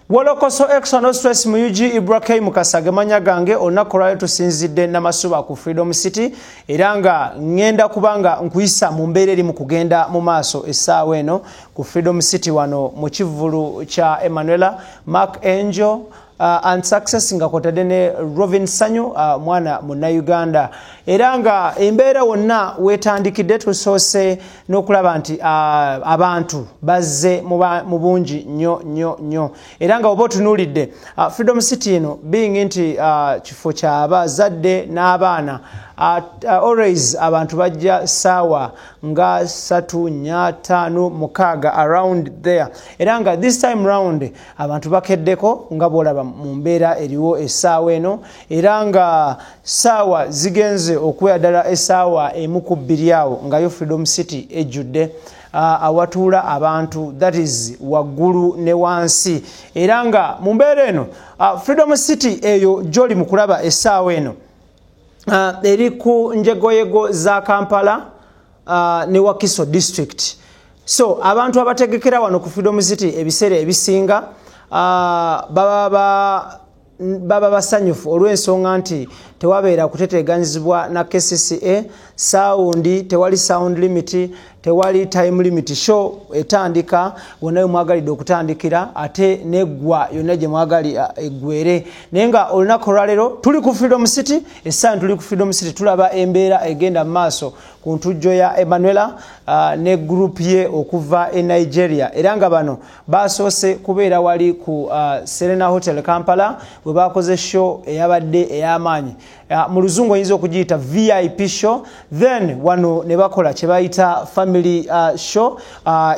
Wolokoso external stress mu UG Ibrahim Mukasage manya gange olunaku lwayo tusinzidde Namasuba ku Freedom City era nga ngenda kubanga nkuyisa mu mbeera eri mu kugenda mu maaso essaawa eno ku Freedom City wano mu kivulu kya Emanuela Mark Angel and success nga kotadde ne Robin Sanyu mwana munna Uganda era nga embeera wonna wetandikidde tusoose n'okulaba nti abantu bazze mu bungi nnyo era nga oba otunuulidde Freedom City eno being nti kifo ky'abazadde n'abaana always abantu bajja saawa nga 3, 4, 5, 6 around there era nga this time round abantu bakeddeko nga bwolaba mu mbeera eriwo essaawa eno era nga saawa zigenze okubeera ddala essaawa emu ku bbiri awo nga yo Freedom City ejjudde awatuula abantu that is waggulu ne wansi era nga mu mbeera eno Freedom City eyo gy'oli mu kulaba essaawa eno eri ku njegoyego za Kampala ne Wakiso district so abantu abategekera wano ku Freedom City ebiseera ebisinga baba basanyufu olw'ensonga nti tewabeera kuteteeganyizibwa na KCCA sound tewali sound limit tewali time limit show etandika wonna mwagalidde okutandikira ate neggwa yonna gye mwagali eggwere naye nga olunaku lwaleero tuli ku Freedom City essaawa tuli ku Freedom City tulaba embeera egenda mu maaso ku ntujjo ya Emanuela ne group ye okuva e Nigeria era nga bano basoose kubeera wali ku Serena Hotel Kampala bwe bakoze show eyabadde ey'amaanyi mu luzungu oyinza okugiyita VIP show then wano ne bakola kye bayita family show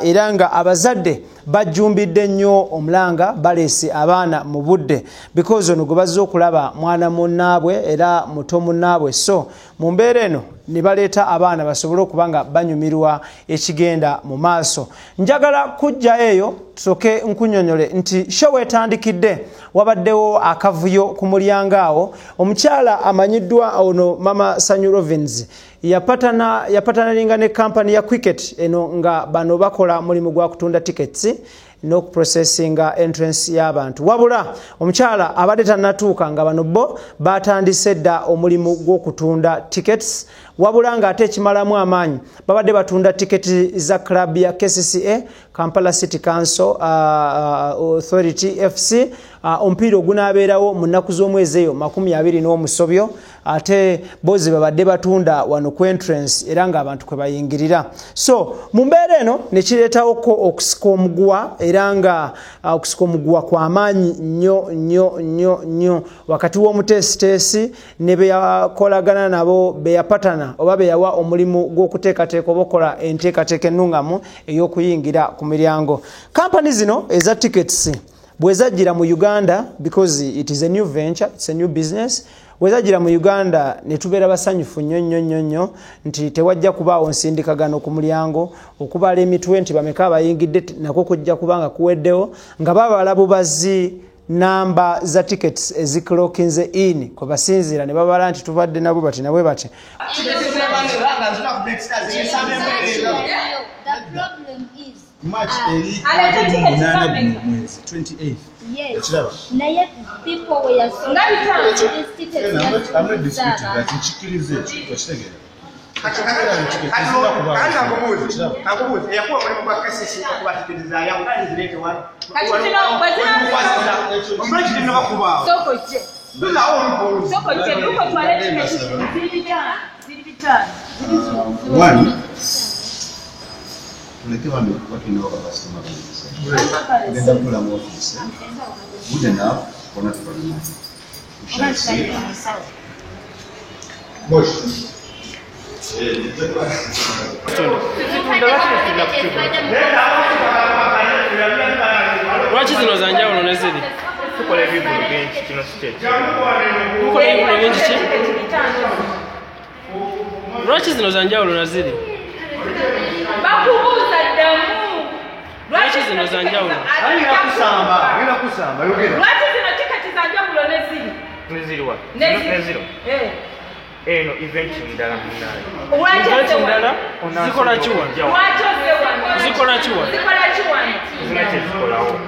era nga abazadde bajjumbidde nnyo omulanga baleese abaana mu budde because ono gwe bazze okulaba mwana munnaabwe era muto munnaabwe so mu mbeera eno ne baleeta abaana basobole okuba nga banyumirwa ekigenda mu maaso njagala kujja eyo tusoke nkunyonyole nti show etandikidde wabaddewo akavuyo ku mulyango awo omukyala amanyiddwa ono Mama Sanyu Rovins yapatanalinga ne kampani ya Cricket eno nga bano bakola mulimu gwa kutunda tickets n'okuprocessinga entrance y'abantu wabula omukyala abadde tannatuuka nga bano bo batandise dda omulimu gw'okutunda tickets wabula nga ate ekimalamu amaanyi babadde batunda tiketi za club ya KCCA Kampala City Council Authority FC omupiira ogunaabeerawo mu nnaku z'omwezi eyo 29 ate bozi babadde batunda wano ku entrance era nga abantu kwe bayingirira so mu mbeera eno ne kireetawoko okusika omuguwa era nga okusika omuguwa kwa maanyi nnyo wakati w'omuteesiteesi ne be yakolagana nabo be yapatana oba be yawa omulimu gw'okuteekateeka oba okola enteekateeka ennungamu ey'okuyingira ku miryango kampani zino eza tickets bwezajjira mu Uganda because it is a new venture it's a new business wezajjira mu Uganda ne tubeera basanyufu nnyo nti tewajja kubaawo nsindikagano ku mulyango okubala emitwe nti bameka abayingidde nako kujja kubanga kuweddewo nga babala bubazi namba za tickets eziklokinze in kwa basinzira ne babala nti tubadde nabo bati nabwe bati March 28th. Yes. Naye people were so I'm not disputing that. Nchikirize tukitegera. Like what you know about customer base. Then the pull am office. Good enough for not for the money. We shall see. Bosh. Lwaki zino za njawulo ne ziri? Tukola ebivulu bingi kino state. Tukola ebivulu bingi ki? Lwaki zino za njawulo na ziri? Bakubuuza ddamu. Lwaki zino za njawulo? Alina kusamba, yogera. Lwaki zino tiketi za njawulo ne ziri? Ne ziri wa? Ne ziro. Eno event ndala munnaye. Lwaki ndala zikola kiwa? Lwaki ozze wano? Zikola kiwa? Zikola kiwa?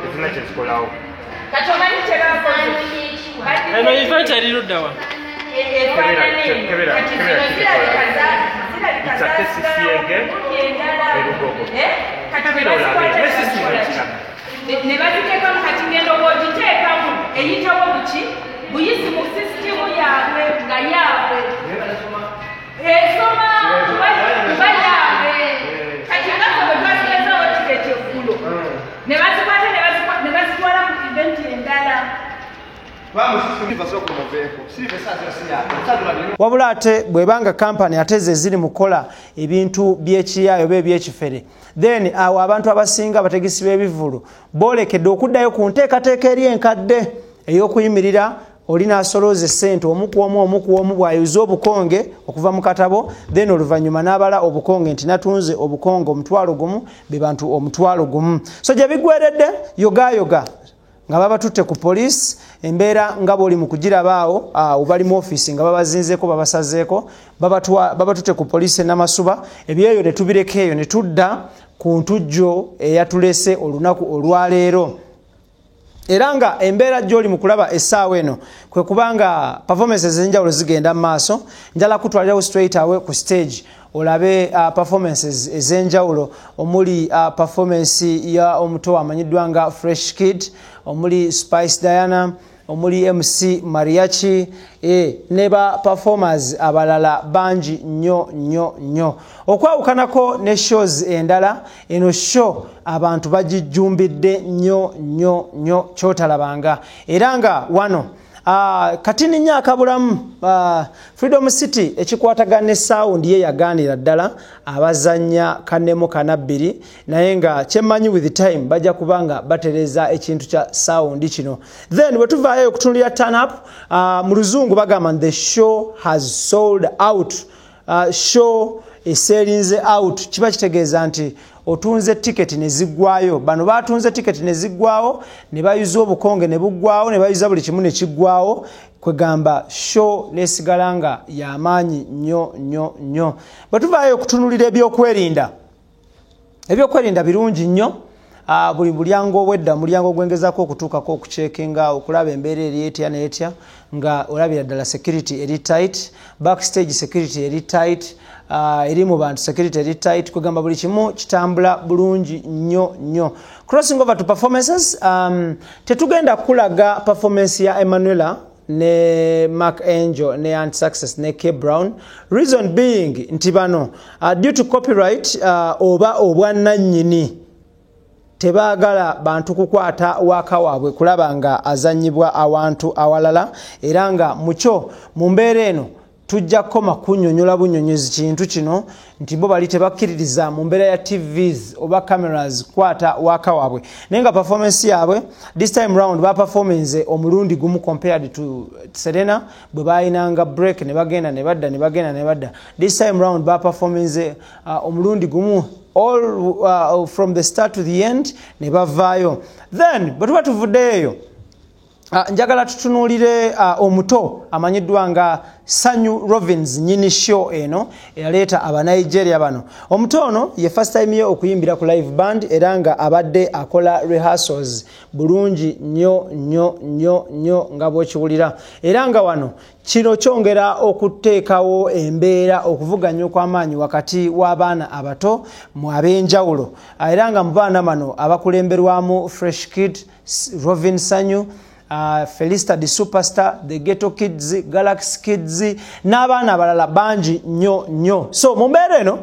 Ezina kyezikolawo. kati omanyi kyebakoze eno event alirudda wa ne baziteekamu kati ngendo bwogiteekamu eyitawo buki buyisi mu sisitimu yaabwe nga yaabwe esoma kuba yaabwe kati ngaffe bwe twasigazaawo tiketi eggulo ne bazikwata ne bazitwala mu eventi endala. wabula ate bwebanga kampani ateze eziri mu kukola ebintu by'ekiyaayo oba ebyekifere then awo abantu abasinga abategesi b'ebivulu boolekedde okuddayo ku nteekateeka eri enkadde ey'okuyimirira oli n'asolooza essente omu ku omu bw'ayuza obukonge okuva mu katabo then oluvannyuma n'abala obukonge nti natunze obukonge omutwalo gumu be bantu omutwalo gumu. So gye biggweredde yogayoga nga baba tutte ku poliisi embeera nga bw'oli mu kugirabaawo obali mu ofiisi nga babazinzeeko babasazeeko baba tutte ku poliisi enamasuba ebyeyo ne tubireka eyo ne tudda ku ntujjo eyatulese olunaku olwaleero. Era nga embeera gy'oli mu kulaba essaawa eno kwe kubanga performances ez'enjawulo zigenda mu maaso njala kutwalirawo straight away ku stage olabe performances ez'enjawulo omuli performance ya omuto amanyiddwa nga Fresh Kid, omuli Spice Diana, omuli MC Mariachi ne ba performers abalala bangi nnyo. Okwawukanako ne shows endala eno show abantu bagijjumbidde nnyo kyotalabanga era nga wano katini nnyo akabulamu Freedom City ekikwatagana ne sound ye yagaanira ddala abazanya kannemu kanabbiri naye nga kyemmanyi with the time bajja kubanga batereza ekintu kya sound kino. Then bwe tuvaayo okutunulira turn up mu luzungu bagamba the show has sold out. Show eserinze out kiba kitegeeza nti otunze tiketi ne ziggwayo. Bano batunze tiketi ne ziggwawo ne bayuza obukonge ne buggwawo ne bayuza buli kimu ne kiggwawo kwegamba show nesigala nga y'amaanyi nnyo. Bwe tuvaayo okutunulira ebyokwerinda birungi nnyo. Buli mulyango obwedda mulyango gwengezako okutuukako okucekinga okulaba embeera eri etya n'etya nga olabira ddala security eri tight, backstage security eri tight, eri mu bantu security eri tight kwegamba buli kimu kitambula bulungi nnyo. Crossing over to performances, tetugenda kulaga performance ya Emanuela ne Mark Angel ne Aunt Success ne K Brown. Reason being nti bano due to copyright oba obwannannyini tebaagala bantu kukwata waka waabwe kulaba nga azanyibwa awantu awalala era nga mukyo mu mbeera eno tujja kukoma kunnyonnyola bunnyonnyozi kintu kino nti bo bali tebakkiririza mu mbeera ya TVs oba cameras kwata waka waabwe naye nga performance yaabwe this time round baperforminze omulundi gumu compared to Serena bwe bayinanga break ne bagenda ne badda. This time round baperforminze omulundi gumu all from the start to the end ne bavaayo. Then bwe tuba tuvuddeeyo njagala tutunuulire omuto amanyiddwa nga Sanyu Rovins nyini show eno eyaleeta Abanigeria bano. Omuto ono ye first time ye okuyimbira ku live band era nga abadde akola rehearsals bulungi nnyo nga bw'okiwulira era nga wano kino kyongera okuteekawo embeera okuvuganya okw'amaanyi wakati w'abaana abato mu ab'enjawulo era nga mu baana bano abakulemberwamu Fresh Kid, Rovin Sanyu, Felista the Superstar, the Ghetto Kids, Galaxy Kids n'abaana abalala bangi nnyo. So mu mbeera eno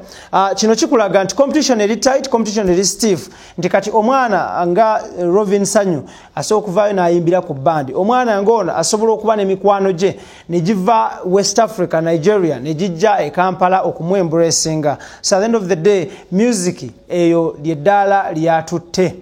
kino kikulaga nti competition eri tight, competition eri stiff nti kati omwana nga Rovin Sanyu asobola okuvaayo n'ayimbira ku band, omwana ng'ono asobola okuba n'emikwano gye ne giva West Africa, Nigeria ne gijja e Kampala okumwembracinga. So at the end of the day music eyo ly'eddaala lyatutte.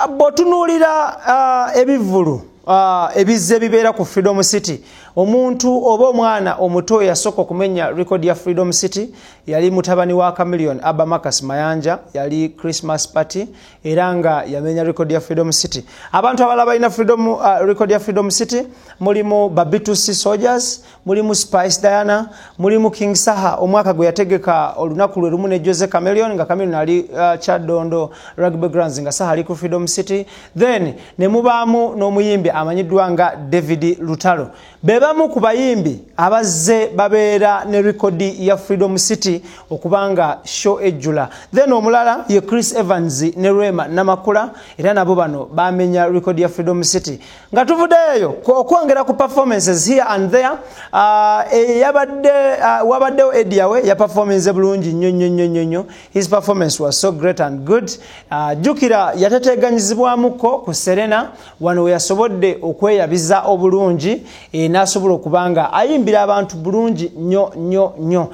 botunuulira ebivulu ebizze bibeera ku Freedom City omuntu oba omwana omuto yasooka okumenya record ya Freedom City yali mutabani wa Chameleon Abba Marcus Mayanja yali Christmas party era nga yamenya record ya Freedom City. Abantu abalala balina record ya Freedom City mulimu Babitusi Soldiers, mulimu Spice Diana, mulimu King Saha omwaka gwe yategeka olunaku lwe lumu ne Jose Chameleon nga Chameleon ali Chadondo Rugby Grounds nga Saha ali ku Freedom City. Then ne mubaamu n'omuyimbi amanyiddwa nga David Lutalo. Bebamu ku bayimbi abazze babeera ne record ya Freedom City okubanga show ejjula. Then omulala ye Chris Evans ne Rema Namakula era nabo bano bamenya record ya Freedom City. Nga tuvuddeyo okwongera ku performances here and there wabaddewo Ediawe ya performance bulungi nnyo. His performance was so great and good. Jukira yateteganyizibwamuko ku Serena wano we yasobodde okweyabiza obulungi nasobola okubanga ayimbira abantu bulungi nnyo.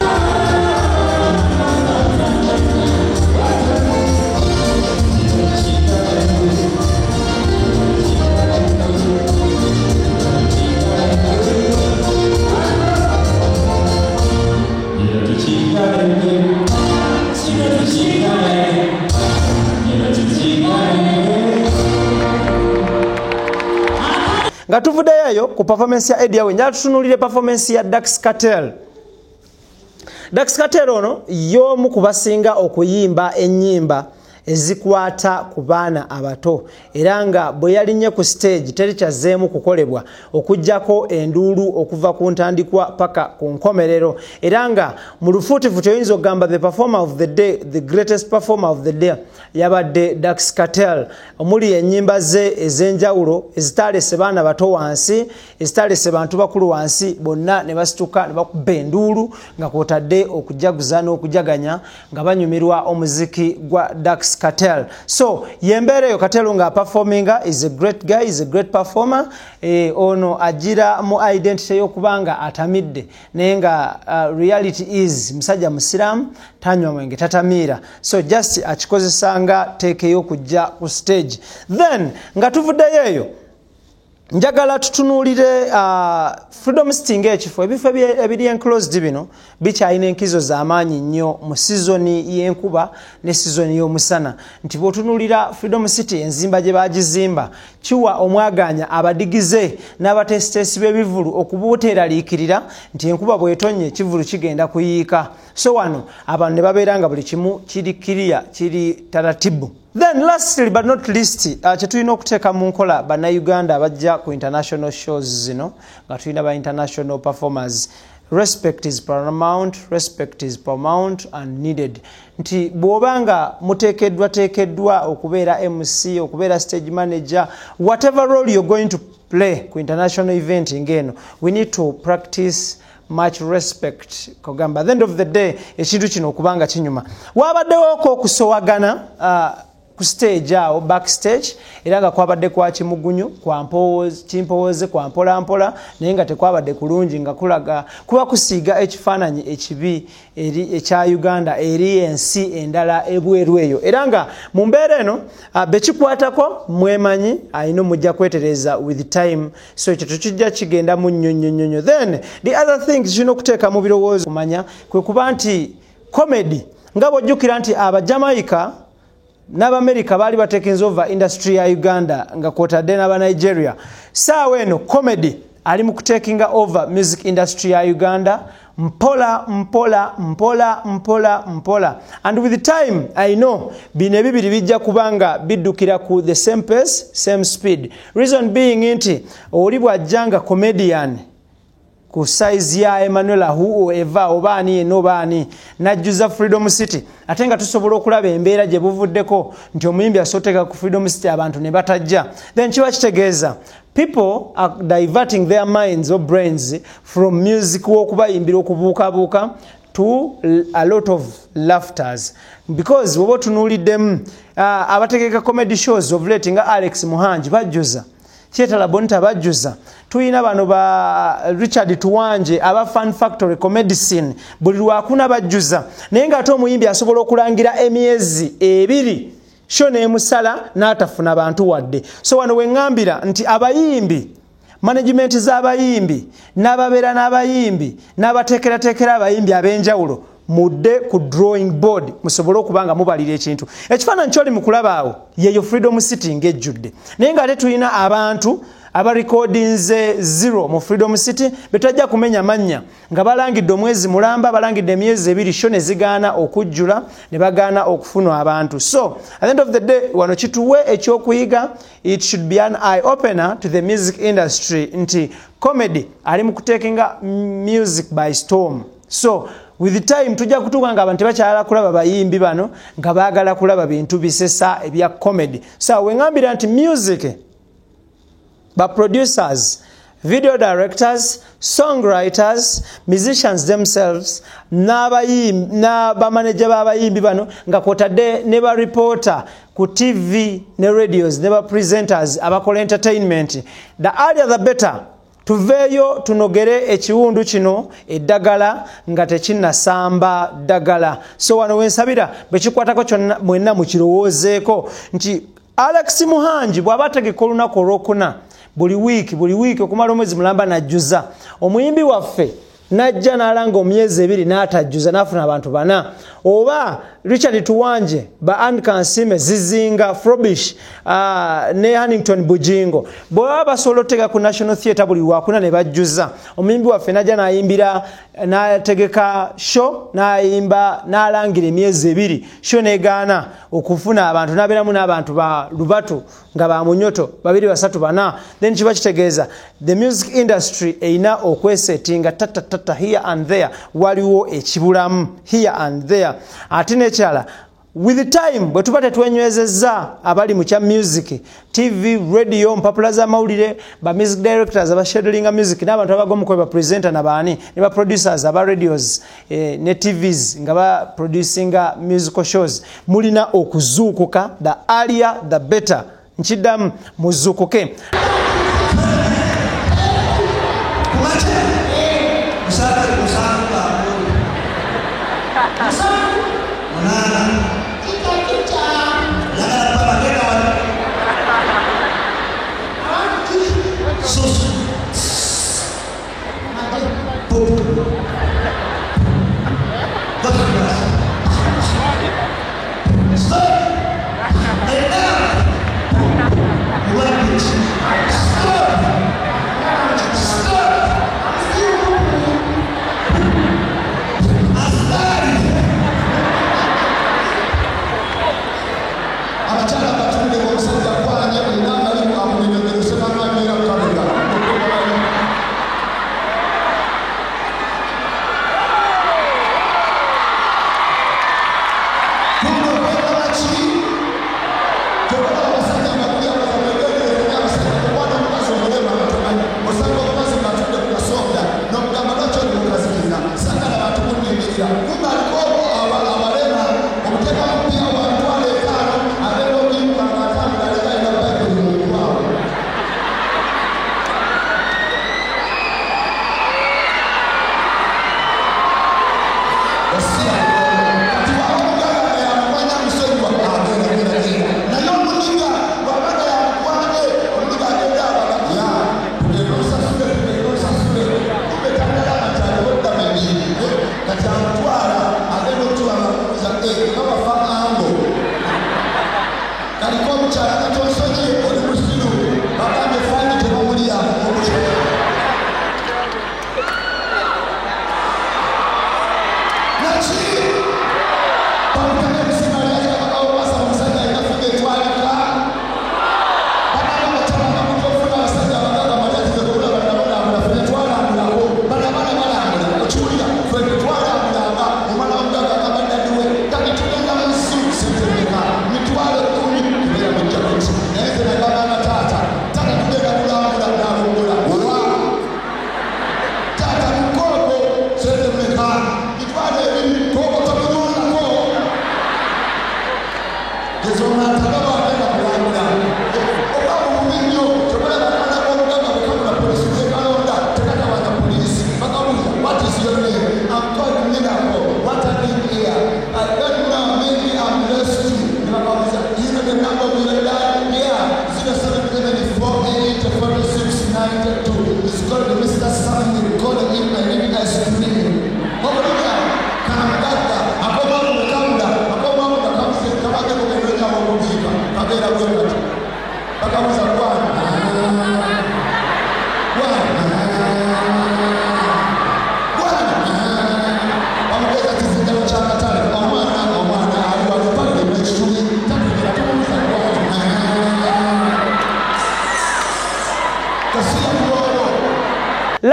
Nga tuvuddeyo ku performance ya Ediawe njala tutunulire performance ya Dax Cartel. Dax Cartel ono y'omu ku basinga okuyimba ennyimba ezikwata ku baana abato era nga bwe yalinye ku stage teri kyazeemu kukolebwa okujjako enduulu okuva ku ntandikwa paka ku nkomerero era nga mu lufuutifu toyinza okugamba the performer of the day, the greatest performer of the day yabadde Dax Cartel omuli ennyimba ze ez'enjawulo ezitaalese baana bato wansi ezitaalese bantu bakulu wansi bonna ne basituka ne bakuba enduulu nga kwotadde okujaguza n'okujaganya nga banyumirwa omuziki gwa Dax Cartel. So yembereyo Cartel nga performinga is a great guy, is a great performer. Ono ajira mu identity yokubanga atamidde nenga reality is musajja musiramu tanywa mwenge tatamira. So just akikozesanga tekeyo kujja ku stage. Then nga tuvuddeyo njagala tutunuulire Freedom City ng'ekifo ebifo ebiri enclosed bino bikyalina enkizo z'amaanyi nnyo mu sizoni y'enkuba ne sizoni y'omusana nti bw'otunuulira Freedom City enzimba gye baagizimba kiwa omwaganya abadigize n'abateesiteesi b'ebivulu okubuteeraliikirira nti enkuba bw'etonnya ekivulu kigenda kuyiika. So wano abantu ne babeera nga buli kimu kiri kiriya kiri taratibu. Then lastly but not least kyetulina okuteeka mu nkola bannayuganda abajja ku international shows zino nga tulina ba international performers. Respect is paramount, respect is paramount and needed. Nti bw'obanga muteekeddwa okubeera MC, okubeera stage manager, whatever role you're going to play ku international event ngeno, we need to practice much respect kogamba. At the end of the day ekintu kino okubanga kinyuma wabaddewo okusowagana ku stage awo backstage era nga kwabadde kwa kimugunyu kwa kimpooze kwa mpola naye nga tekwabadde kulungi nga kulaga kuba kusiiga ekifaananyi ekibi eri ekya Uganda eri ensi endala ebweru eyo era nga mu mbeera eno bekikwatako mwemanyi ayina mujja kwetereza with time so ekyo tukijja kigenda mu nnyonnyonnyo. Then the other things kino okuteeka mu birowoozo kumanya kwe kuba nti comedy nga bw'ojjukira nti Jamaica n'Amerika baali batekinze over industry ya Uganda nga kwotadde n'aba Nigeria. Saawa eno comedy ali mu kutekinga over music industry ya Uganda mpola. And with the time I know bino ebibiri bijja kubanga biddukira ku the same pace, same speed. Reason being nti oli bw'ajjanga comedian ku size ya Emmanuel Ahu Eva obani eno bani najjuza Freedom City ate nga tusobola okulaba embeera gye buvuddeko nti omuyimbi asoteka ku Freedom City abantu ne batajja. Then kiba kitegeeza people are diverting their minds or brains from music okubayimbira okubuukabuuka to a lot of laughters because wobo tunuuliddemu abategeka comedy shows of late nga Alex Muhanji bajjuza Theatre Bonita bajjuza tuyina bano ba Richard Tuwanje aba Fun Factory Comedy Scene buli lwakuna bajjuza naye nga ate omuyimbi asobola okulangira emyezi ebiri sho nemusala n'atafuna bantu wadde. So wano wengambira nti abayimbi, management z'abayimbi, n'ababeera n'abayimbi, n'abateekerateekera abayimbi ab'enjawulo, mudde ku drawing board musobole okubanga mubalira ekintu. Ekifaananyi kyoli mu kulaba awo yeyo Freedom City ng'ejjudde. Naye ng'ate tulina abantu abarecordinze 0 mu Freedom City betajja kumenya mannya nga balangidde omwezi mulamba, balangidde emyezi 2 sho ne zigaana okujjula ne bagaana okufunwa abantu. So at the end of the day wano kituwe ekyokuyiga, it should be an eye opener to the music industry nti comedy ali mu kutekinga music by storm. So with the time tujja kutuuka nga abantu tebakyala kulaba bayimbi bano nga baagala kulaba bintu bisesa ebya comedy. So wengambira nti music by producers, video directors, songwriters, musicians themselves, n'abamanager b'abayimbi bano nga kwotadde ne ba reporter ku TV ne radios ne ba presenters abakola entertainment. The earlier the better. Tuveeyo tunogere ekiwundu kino eddagala nga tekinnasamba ddagala. So wano wensabira bwe kikwatako kyonna mwenna mukirowoozeeko nti Alex Muhanji bw'aba ategeka olunaku olwokuna buli wiiki okumala omwezi mulamba najjuza, omuyimbi waffe najja n'alanga omyezi 2 n'atajjuza n'afuna abantu 4, oba Richard Tuwanje ba Anne Kansime Zizinga Frobish ne Hannington Bujingo bwe basobola otega ku National Theatre buli wakuna ne bajjuza, omuyimbi waffe najja n'ayimbira n'ategeka show n'ayimba n'alangira emyezi 2 show n'egaana okufuna abantu n'abeeramu n'abantu ba lubatu nga ba munyoto 2 3 4, then kiba kitegeeza the music industry eina okwesetinga tata here and there, waliwo ekibulamu here and there. Ate nekyala with the time bwe tuba tetwenywezezza abali mu kya music, TV, radio, mpapula z'amawulire, ba music directors abaschedulinga music n'abantu abagomu kwe ba presenter n'abaani ne ba producers aba radios ne TVs nga ba producinga musical shows, mulina okuzuukuka, the earlier the better. Nkiddamu muzuukuke. Quando eu vou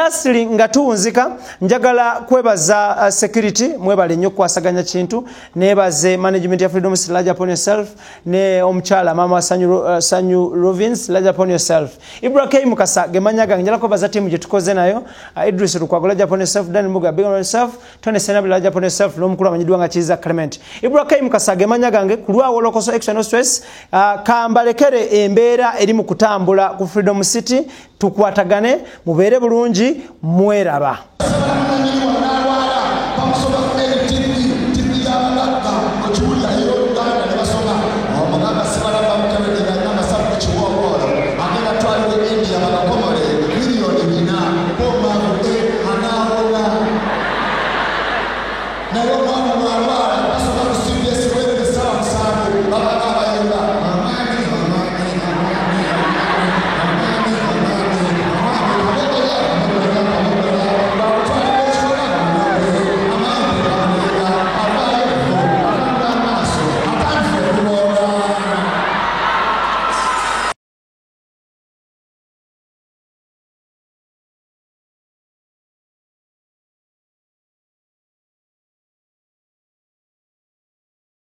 lastly nga tuwunzika njagala kwebaza security mwebale nnyo kwasaganya kintu nebaze management ya Freedom City large upon yourself ne omuchala mama Sanyu Rovins large upon yourself Ibrahim Mukasa gemanyaga njala kwebaza timu je tukoze nayo Idris Rukwago large upon yourself Dan Muga big on yourself Tony Senabli large upon yourself n'omukulu amanyidwa nga Kiza Clement Ibrahim Mukasa gemanyaga nge kulwawo lokoso extra stress kambalekere embeera eri mu kutambula ku Freedom City tukwatagane mubere bulungi mweraba